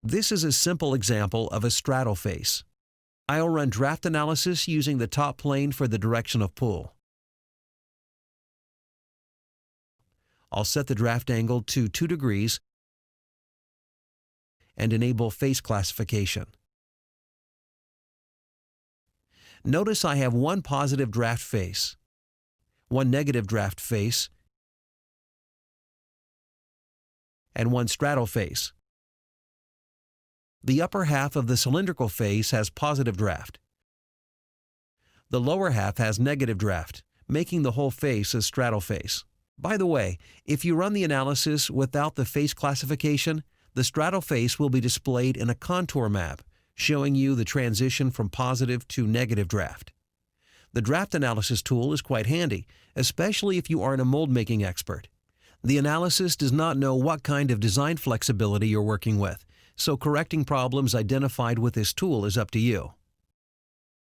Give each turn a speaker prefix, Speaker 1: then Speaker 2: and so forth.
Speaker 1: This is a simple example of a straddle face. I'll run draft analysis using the top plane for the direction of pull. I'll set the draft angle to 2 degrees and enable face classification. Notice I have one positive draft face, one negative draft face, and one straddle face. The upper half of the cylindrical face has positive draft. The lower half has negative draft, making the whole face a straddle face. By the way, if you run the analysis without the face classification, the straddle face will be displayed in a contour map, showing you the transition from positive to negative draft. The draft analysis tool is quite handy, especially if you aren't a mold making expert. The analysis does not know what kind of design flexibility you're working with, so correcting problems identified with this tool is up to you.